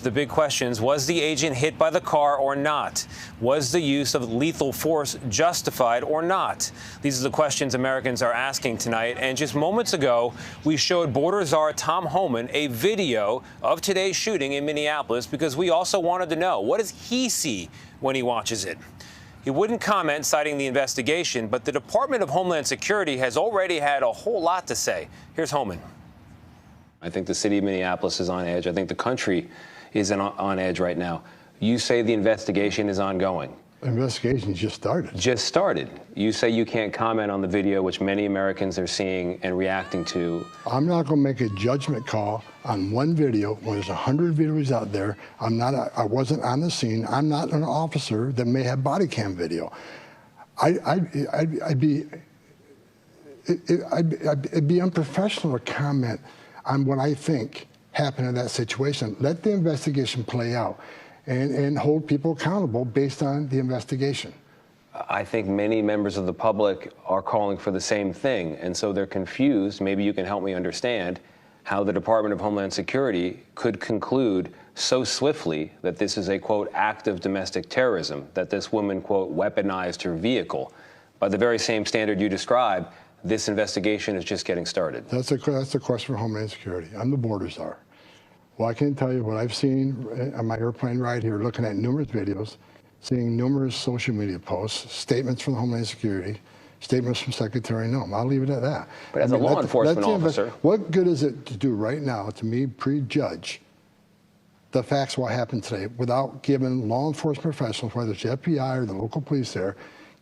The big questions: was the agent hit by the car or not? Was the use of lethal force justified or not? These are the questions Americans are asking tonight. And just moments ago, we showed border czar Tom Homan a video of today's shooting in Minneapolis because we also wanted to know, what does he see when he watches it? He wouldn't comment, citing the investigation, but the Department of Homeland Security has already had a whole lot to say. Here's Homan. I think the city of Minneapolis is on edge. I think the country is on edge right now. You say the investigation is ongoing. The investigation just started. Just started. You say you can't comment on the video, which many Americans are seeing and reacting to. I'm not going to make a judgment call on one video when there's 100 videos out there. I wasn't on the scene. I'm not an officer that may have body cam video. It'd be unprofessional to comment on what I think happened in that situation. Let the investigation play out and hold people accountable based on the investigation. I think many members of the public are calling for the same thing, and so they're confused. Maybe you can help me understand how the Department of Homeland Security could conclude so swiftly that this is a, quote, act of domestic terrorism, that this woman, quote, weaponized her vehicle. By the very same standard you described, this investigation is just getting started. That's a question for Homeland Security. I'm the border czar. Well, I can tell you what I've seen on my airplane ride here, looking at numerous videos, seeing numerous social media posts, statements from Homeland Security, statements from Secretary Noem. I'll leave it at that. But as a law enforcement officer, what good is it to do right now to me prejudge the facts of what happened today without giving law enforcement professionals, whether it's the FBI or the local police there,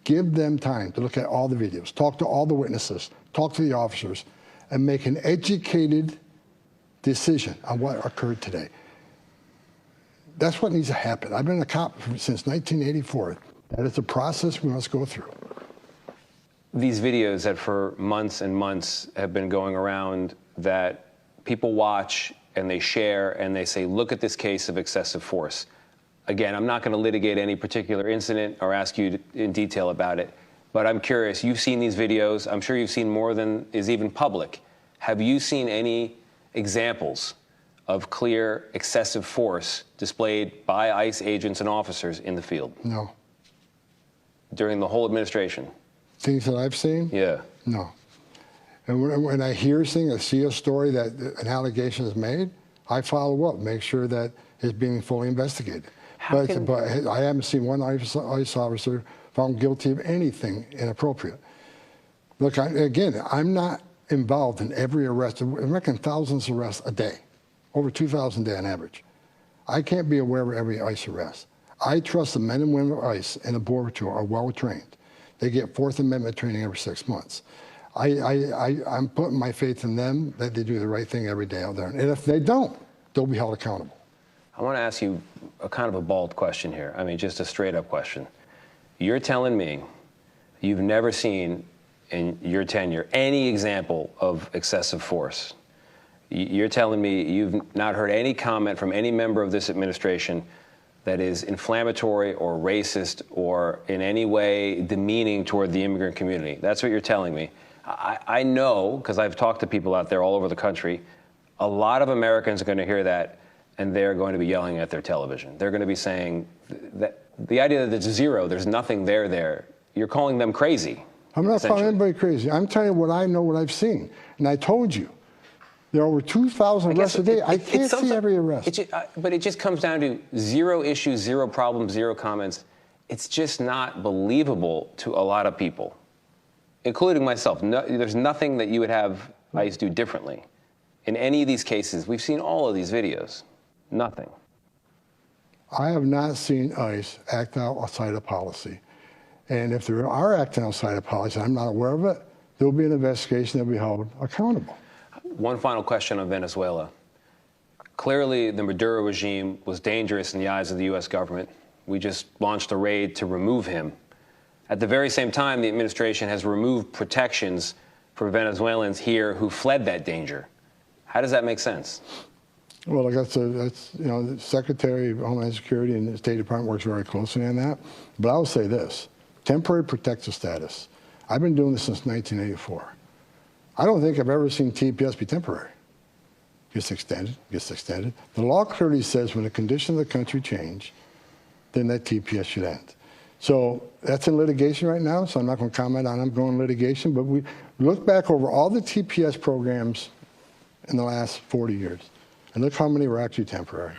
give them time to look at all the videos, talk to all the witnesses, talk to the officers, and make an educated decision on what occurred today. That's what needs to happen. I've been a cop since 1984. That is a process we must go through. These videos that for months and months have been going around that people watch and they share and they say, look at this case of excessive force. Again, I'm not going to litigate any particular incident or ask you in detail about it, but I'm curious. You've seen these videos. I'm sure you've seen more than is even public. Have you seen any examples of clear excessive force displayed by ICE agents and officers in the field? No. During the whole administration? Things that I've seen? Yeah. No. And when I hear things, I see a story that an allegation is made, I follow up, make sure that it's being fully investigated. But I haven't seen one ICE officer found guilty of anything inappropriate. Look, I'm not involved in every arrest. I reckon thousands of arrests a day, over 2,000 a day on average. I can't be aware of every ICE arrest. I trust the men and women of ICE and the Border Patrol are well trained. They get Fourth Amendment training every 6 months. I'm putting my faith in them that they do the right thing every day out there. And if they don't, they'll be held accountable. I want to ask you a kind of a bald question here. I mean, just a straight up question. You're telling me you've never seen in your tenure any example of excessive force. You're telling me you've not heard any comment from any member of this administration that is inflammatory or racist or in any way demeaning toward the immigrant community. That's what you're telling me. I know, because I've talked to people out there all over the country, a lot of Americans are going to hear that and they're going to be yelling at their television. They're going to be saying that the idea that it's zero, there's nothing there, you're calling them crazy. I'm not calling anybody crazy. I'm telling you what I know, what I've seen. And I told you, there are over 2,000 arrests a day. I can't see every arrest. But it just comes down to zero issues, zero problems, zero comments. It's just not believable to a lot of people, including myself. No, there's nothing that you would have ICE do differently. In any of these cases, we've seen all of these videos. Nothing. I have not seen ICE act outside of policy. And if they are acting outside of policy, I'm not aware of it, there will be an investigation that will be held accountable. One final question on Venezuela. Clearly, the Maduro regime was dangerous in the eyes of the U.S. government. We just launched a raid to remove him. At the very same time, the administration has removed protections for Venezuelans here who fled that danger. How does that make sense? Well, that's the Secretary of Homeland Security and the State Department works very closely on that. But I'll say this, temporary protective status. I've been doing this since 1984. I don't think I've ever seen TPS be temporary. gets extended, gets extended. The law clearly says when the conditions of the country change, then that TPS should end. So that's in litigation right now, so I'm not going to comment on it. I'm going litigation, but we look back over all the TPS programs in the last 40 years, and look how many were actually temporary.